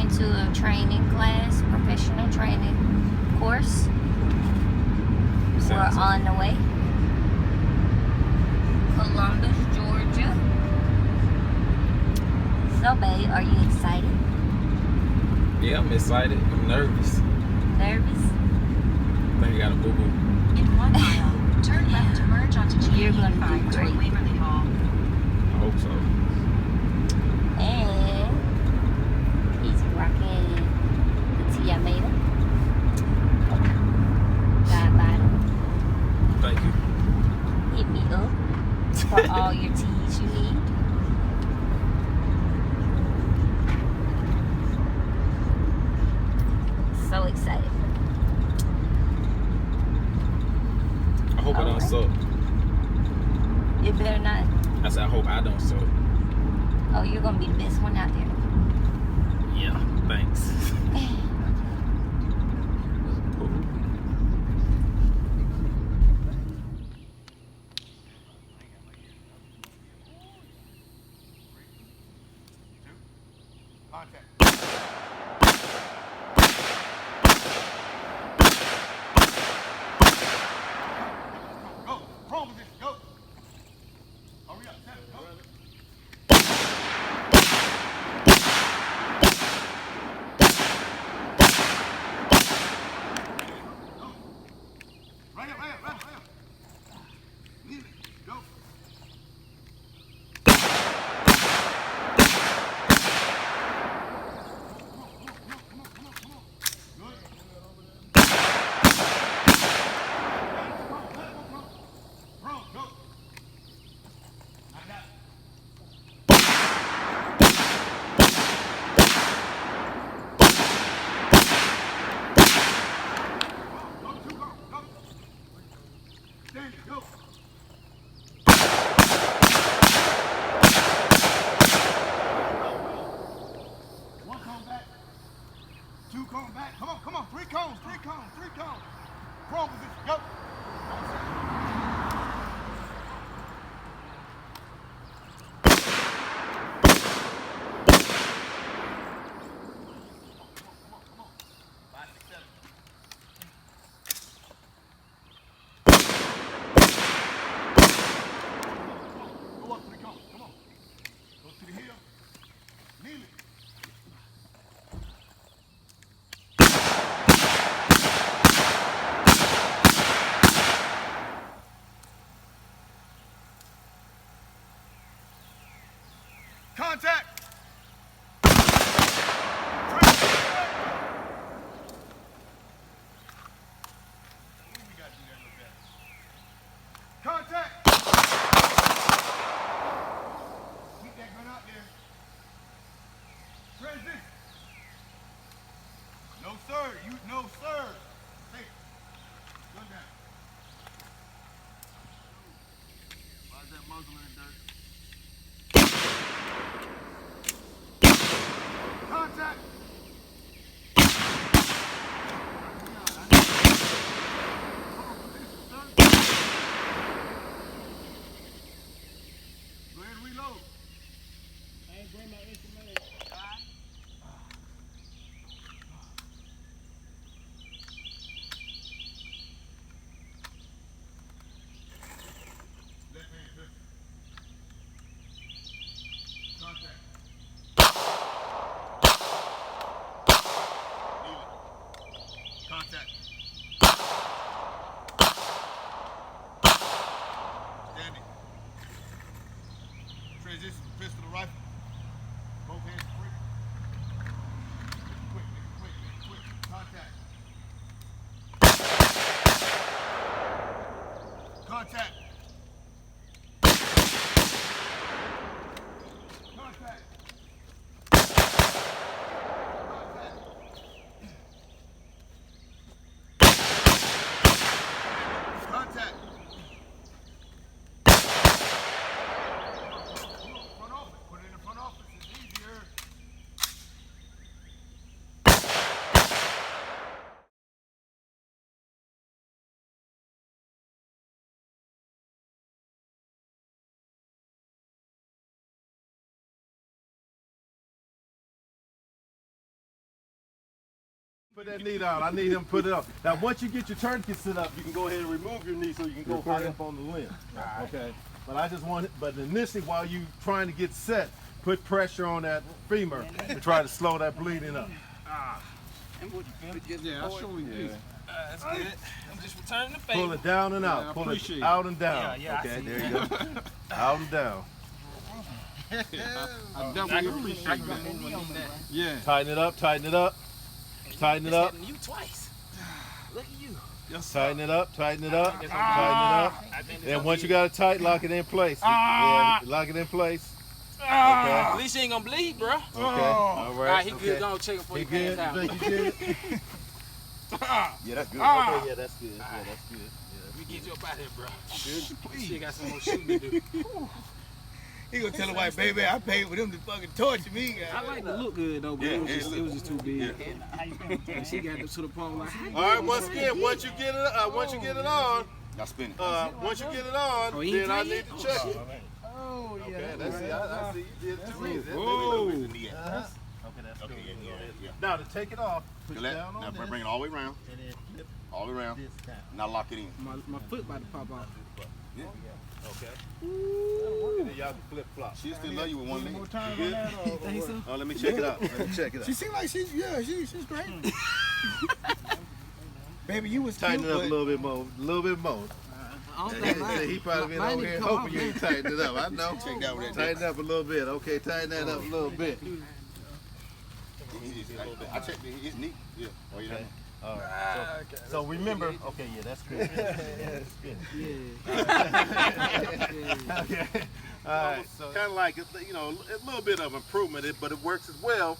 going to a training class, professional training course. We're on the way. Columbus, Georgia. So, babe, are you excited? Yeah, I'm excited. I'm nervous. Nervous? I think I got a boo-boo. In 1 mile, turn left to merge onto You're gonna do 5 great. toward Waverly Hall. I hope so. And he's rocking the tea I made him. God bottom. Thank you. Hit me up for all your teas you need. So excited. I hope I don't suck. It better not. I said I hope I don't suck. Oh, you're gonna be the best one out there. Yeah, thanks. Contact. Go. Prone position. Go. Hurry up. Set it. Go. Right up. Right up. Right up. Right up. Leave it. Go. Two cone back. Come on. Three cones. Prone position. Go. Come on. 5, 6, 7. Go up to the cone. Come on. Go to the heel. Kneel it. Contact. Contact. Keep that gun out there. Transition. No, sir. No, sir. Hey, gun down. Why is that muzzle in the dirt? Contact. Go ahead and reload. I ain't bring my instrument. Left hand pistol. Contact. Kneel it. Contact. Standing. Transition from pistol to rifle. Both hands free. Quick. Contact. Contact. Put that knee down. I need him to put it up. Now, once you get your tourniquet set up, you can go ahead and remove your knee so you can go high up on the limb. Okay. But I just want it. But initially, while you trying to get set, put pressure on that femur to try to slow that bleeding up. Yeah, I'll show you this. That's good. I'm just returning the favor. Pull it down and out. Pull it out and down. Okay, there you go. Out and down. I definitely appreciate that. Yeah. Tighten it up. Tighten it up. Tighten it up. You twice. Look at you. Tighten it up. Tighten it up. Tighten it up. And once you got it tight, lock it in place. Yeah, lock it in place. Okay. At least you ain't gonna bleed, bro. Okay. All right. He good. Go check it for you. He good. Out. You good? Yeah, that's good. Okay, yeah, that's good. Yeah, that's good. Let me get you up out here, bro. Good. She got some more shooting to do. He gonna tell the wife, baby, I paid for them to fucking torture me. I like to look good though, but it was just too big. And she got to the point like, All right. Once again, once you get it on, Y'all spin it. once you get it on, then I need to check it. Oh, yeah. Okay, that's it. I see you did it to me. Whoa. Okay, that's good. Yeah. Now to take it off, push Now down on this, bring it all the way around. and then flip All the way around. this down. Now lock it in. my foot about to pop off. Yeah. Okay. And then y'all can flip flop. She'll still love you with one leg. You good? Oh, let me check it out. Let me check it out. She seems like she's great. Baby, you was Tighten cute, it up but a little bit more. A little bit more. He probably been over here hoping you ain't tightened it up. I know. Check that with that. Tighten it up a little bit. Okay, tighten that up a little bit. I checked it. It's neat. Yeah. Oh, yeah. Okay. All right. So remember, okay, yeah, that's good. Okay. All right. So kind of like, you know, a little bit of improvement, but it works as well.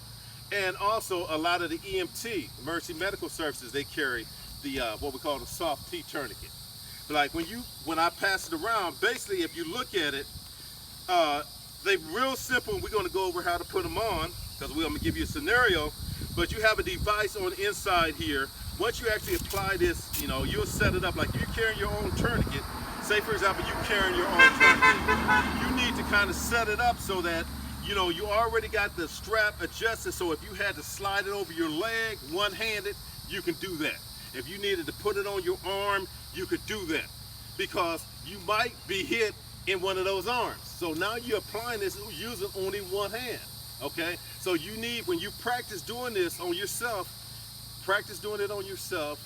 And also a lot of the EMT, emergency medical services, they carry the what we call the soft T tourniquet. Like when I pass it around, basically if you look at it, they're real simple. We're going to go over how to put them on because we're going to give you a scenario. But you have a device on the inside here. Once you actually apply this, you know, you'll set it up like you're carrying your own tourniquet. Say, for example, you're carrying your own tourniquet. You need to kind of set it up so that, you know, you already got the strap adjusted. So if you had to slide it over your leg one-handed, you can do that. If you needed to put it on your arm, you could do that because you might be hit in one of those arms. So now you're applying this using only one hand. Okay, so you need, when you practice doing this on yourself, practice doing it on yourself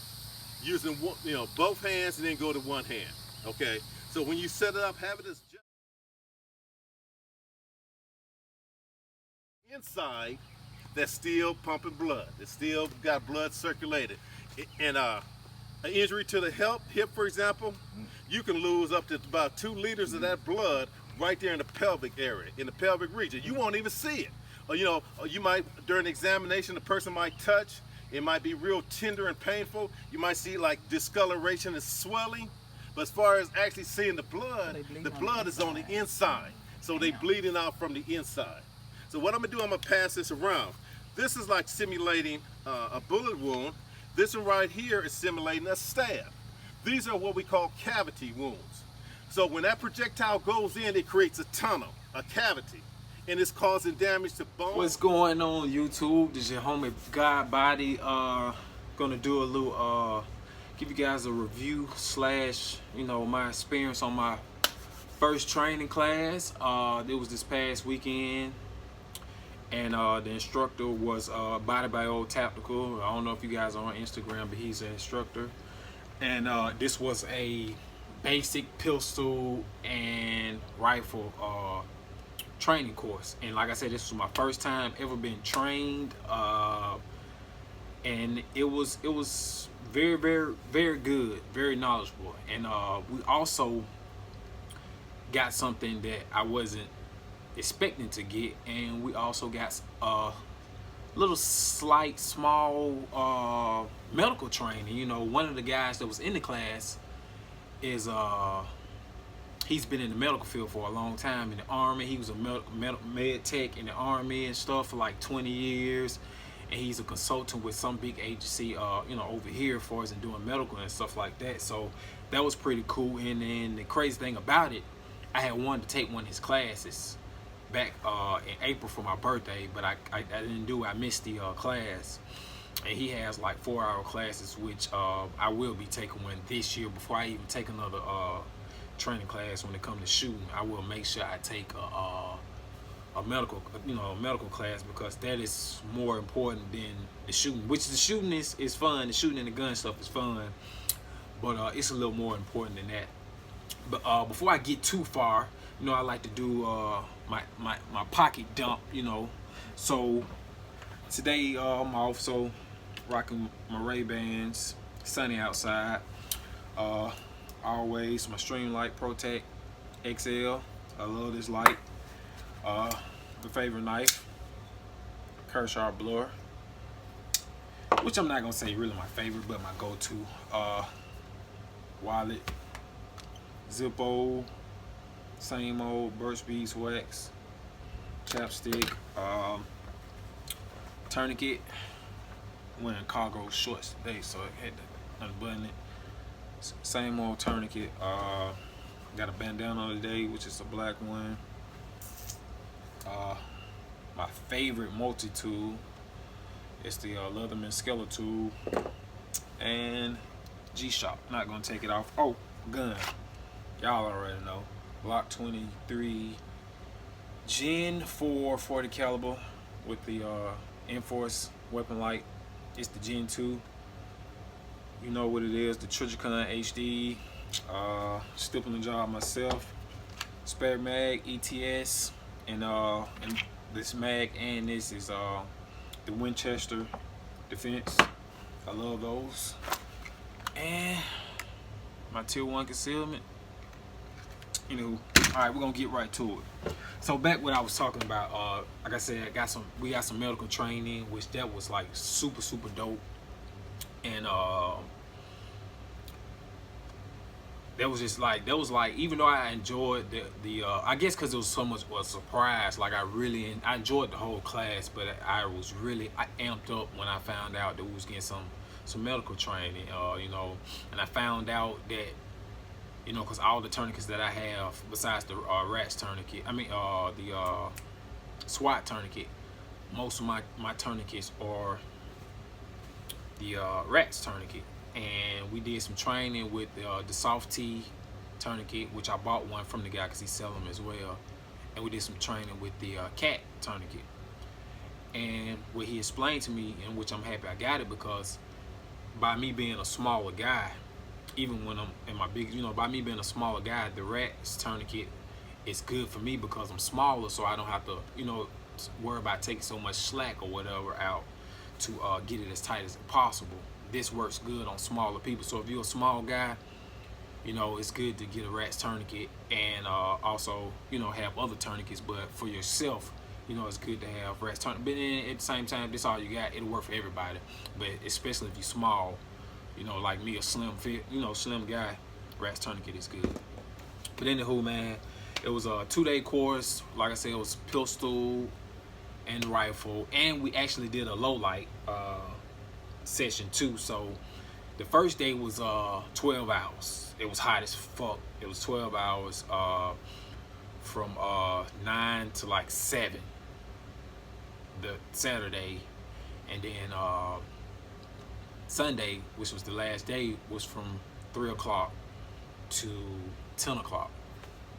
using one, you know, both hands and then go to one hand. Okay, so when you set it up, have it as just inside that's still pumping blood. It's still got blood circulated. And an injury to the hip, for example, you can lose up to about 2 liters of that blood right there in the pelvic area, in the pelvic region. You won't even see it. Or, you know, you might, during the examination, the person might touch. It might be real tender and painful. You might see like discoloration and swelling. But as far as actually seeing the blood is on the inside. So they bleeding out from the inside. So what I'm gonna do, I'm gonna pass this around. This is like simulating a bullet wound. This one right here is simulating a stab. These are what we call cavity wounds. So when that projectile goes in, it creates a tunnel, a cavity, and it's causing damage to bone. What's going on YouTube? This is your homie God Body. Gonna do a little give you guys a review slash, you know, my experience on my first training class. It was this past weekend, and the instructor was Body by Old Tactical. I don't know if you guys are on Instagram, but he's an instructor. And this was a basic pistol and rifle training course. And like I said, this was my first time ever being trained, and it was very, very, very good, very knowledgeable. And we also got something that I wasn't expecting to get, and we also got little slight small medical training. You know, one of the guys that was in the class is he's been in the medical field for a long time in the Army. He was a med tech in the Army and stuff for like 20 years, and he's a consultant with some big agency you know, over here for us and doing medical and stuff like that. So that was pretty cool. And then the crazy thing about it, I had wanted to take one of his classes back in April for my birthday, but I didn't do it. I missed the class. and he has like 4-hour classes, which I will be taking one this year before I even take another training class. When it comes to shooting, I will make sure I take a medical, a medical class, because that is more important than the shooting. Which the shooting is fun. The shooting and the gun stuff is fun, but it's a little more important than that. But before I get too far, I like to do my pocket dump. So today I'm off, so rocking my Ray-Bans, sunny outside. Always my Streamlight Protect XL. I love this light. My favorite knife, Kershaw blower, which I'm not gonna say really my favorite, but my go-to. Wallet, Zippo, same old Burst Beads wax, chapstick, tourniquet. I'm wearing cargo shorts today, so I had to unbutton it. Same old tourniquet. Got a bandana today, which is a black one. My favorite multi-tool is the Leatherman Skeller tool, and G-Shock. Not gonna take it off. Oh, gun. Y'all already know. Glock 23 Gen 4 40 caliber with the Enforce weapon light. It's the Gen 2. You know what it is, the Trijicon HD. Stippling the job myself. Spare mag, ETS, and this mag and this is the Winchester Defense. I love those. And my Tier 1 concealment. Alright, we're gonna get right to it. So back what I was talking about, like I said, we got some medical training, which that was like super dope. And that was like, even though I enjoyed the I guess because it was so much of a surprise, like I enjoyed the whole class, but I amped up when I found out that we was getting some medical training, and I found out that, because all the tourniquets that I have, besides the RATS tourniquet, the SWAT tourniquet, most of my tourniquets are the RATS tourniquet. And we did some training with the Soft T tourniquet, which I bought one from the guy because he sell them as well. And we did some training with the CAT tourniquet. And what he explained to me, in which I'm happy I got it, because by me being a smaller guy, even when I'm in my big, by me being a smaller guy, the RATS tourniquet is good for me because I'm smaller, so I don't have to, worry about taking so much slack or whatever out to get it as tight as possible. This works good on smaller people. So if you're a small guy, it's good to get a RATS tourniquet, and also, have other tourniquets. But for yourself, it's good to have RATS tourniquet. But then at the same time, this all you got. It'll work for everybody. But especially if you're small, like me, a slim fit, slim guy, RATS tourniquet is good. But anywho, man, it was a 2-day course. Like I said, it was pistol and rifle, and we actually did a low light session too. So the first day was 12 hours. It was hot as fuck. It was 12 hours from 9 to like 7 the Saturday, and then Sunday, which was the last day, was from 3 o'clock to 10 o'clock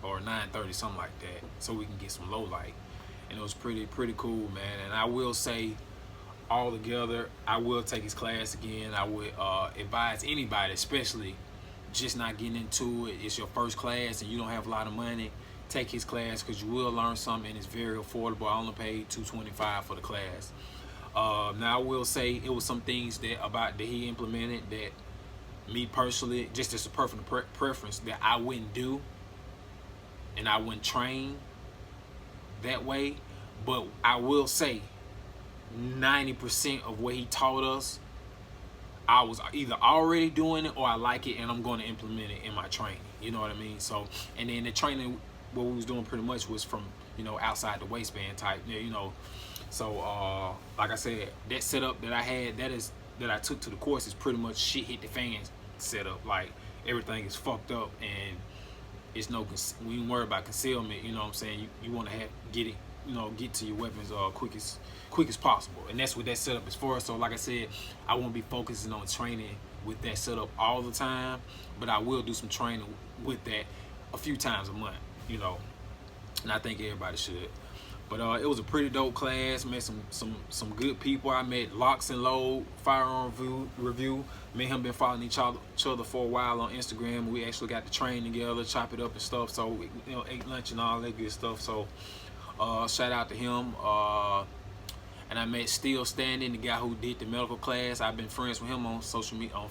or 9:30, something like that, so we can get some low light. And it was pretty cool, man. And I will say, all together, I will take his class again. I would advise anybody, especially just not getting into it, it's your first class and you don't have a lot of money, take his class, because you will learn something, and it's very affordable. I only paid $225 for the class. Now I will say, it was some things that he implemented that me personally, just as a personal preference, that I wouldn't do and I wouldn't train that way. But I will say 90% of what he taught us, I was either already doing it or I like it and I'm going to implement it in my training. You know what I mean? So, and then the training, what we was doing pretty much was from, outside the waistband type, So, like I said, that setup that I had, that I took to the course, is pretty much shit hit the fans setup. Like, everything is fucked up, and it's we ain't worry about concealment. You know what I'm saying? You want to get it get to your weapons quick as possible. And that's what that setup is for. So like I said, I won't be focusing on training with that setup all the time, but I will do some training with that a few times a month, and I think everybody should. But it was a pretty dope class. Met some good people. I met Locks and Load Firearm Review. Me and him been following each other for a while on Instagram. We actually got to train together, chop it up and stuff. So we, ate lunch and all that good stuff. So shout out to him. And I met Still Standing, the guy who did the medical class. I've been friends with him on social media, on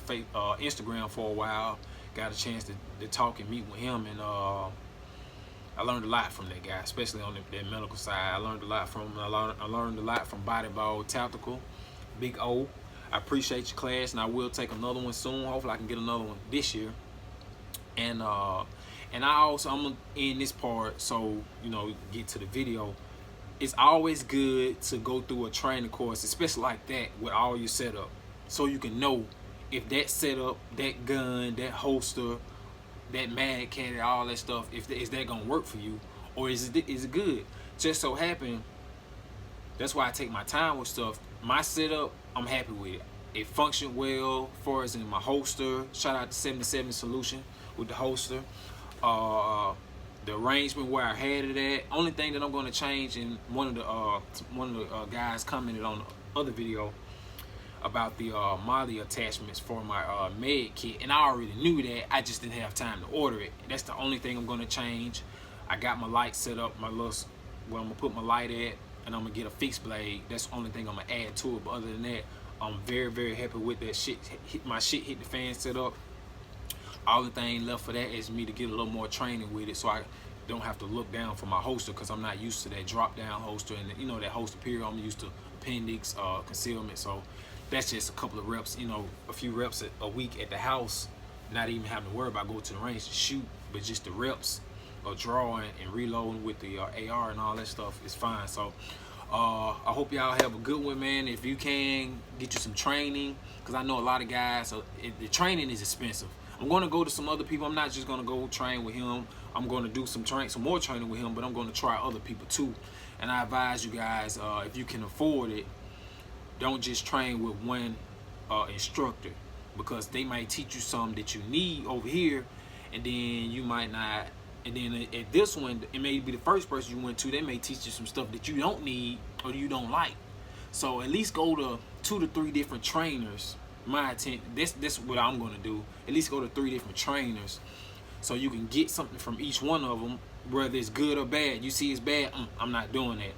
Instagram for a while. Got a chance to talk and meet with him, and I learned a lot from that guy, especially on that medical side. I learned a lot from him. I learned a lot from Body Ball Tactical, Big O. I appreciate your class, and I will take another one soon. Hopefully I can get another one this year. And I'm gonna end this part, so get to the video. It's always good to go through a training course, especially like that, with all your setup, so you can know if that setup, that gun, that holster, that mag cannon, all that stuff, is that gonna work for you, or is it good? Just so happen, that's why I take my time with stuff. My setup, I'm happy with it. It functioned well as far as in my holster. Shout out to 77 Solution with the holster. The arrangement where I had it at. Only thing that I'm gonna change, and one of the guys commented on the other video about the Molly attachments for my med kit, and I already knew that. I just didn't have time to order it. That's the only thing I'm gonna change. I got my light set up, where I'm gonna put my light at, and I'm gonna get a fixed blade. That's the only thing I'm gonna add to it. But other than that, I'm very, very happy with that shit. My shit hit the fan set up. All the thing left for that is me to get a little more training with it, so I don't have to look down for my holster, because I'm not used to that drop down holster, and that holster period. I'm used to appendix, concealment. So that's just a couple of reps, a few reps a week at the house, not even having to worry about going to the range to shoot, but just the reps of drawing and reloading with the AR and all that stuff is fine. So I hope y'all have a good one, man. If you can, get you some training, because I know a lot of guys, the training is expensive. I'm going to go to some other people. I'm not just going to go train with him. I'm going to do some more training with him, but I'm going to try other people too. And I advise you guys, if you can afford it, don't just train with one instructor, because they might teach you something that you need over here, and then you might not. And then at this one, it may be the first person you went to, they may teach you some stuff that you don't need or you don't like. So at least go to 2 to 3 different trainers. My intent, this what I'm going to do. At least go to 3 different trainers, so you can get something from each one of them, whether it's good or bad. You see it's bad, I'm not doing that.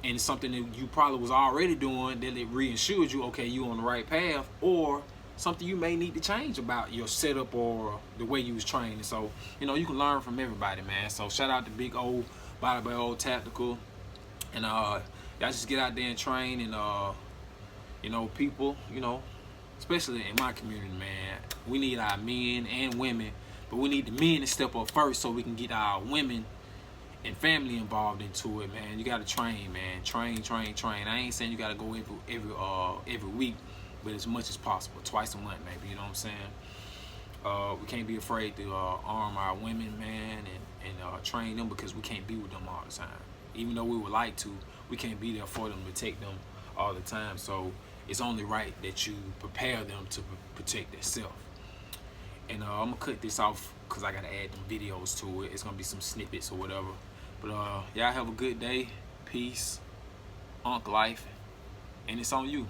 And something that you probably was already doing, that it reassured you, okay, you on the right path, or something you may need to change about your setup or the way you was training. So you can learn from everybody, man. So shout out to Big O, Body by Old Tactical, and y'all just get out there and train, and people, especially in my community, man, we need our men and women, but we need the men to step up first, so we can get our women and family involved into it, man. You gotta train, man. Train. I ain't saying you gotta go every week, but as much as possible, twice a month, maybe. You know what I'm saying? We can't be afraid to arm our women, man, and train them, because we can't be with them all the time. Even though we would like to, we can't be there for them, to protect them all the time. So it's only right that you prepare them to protect themselves. And I'm gonna cut this off, because I gotta add them videos to it. It's gonna be some snippets or whatever. But y'all have a good day. Peace. Unk life. And it's on you.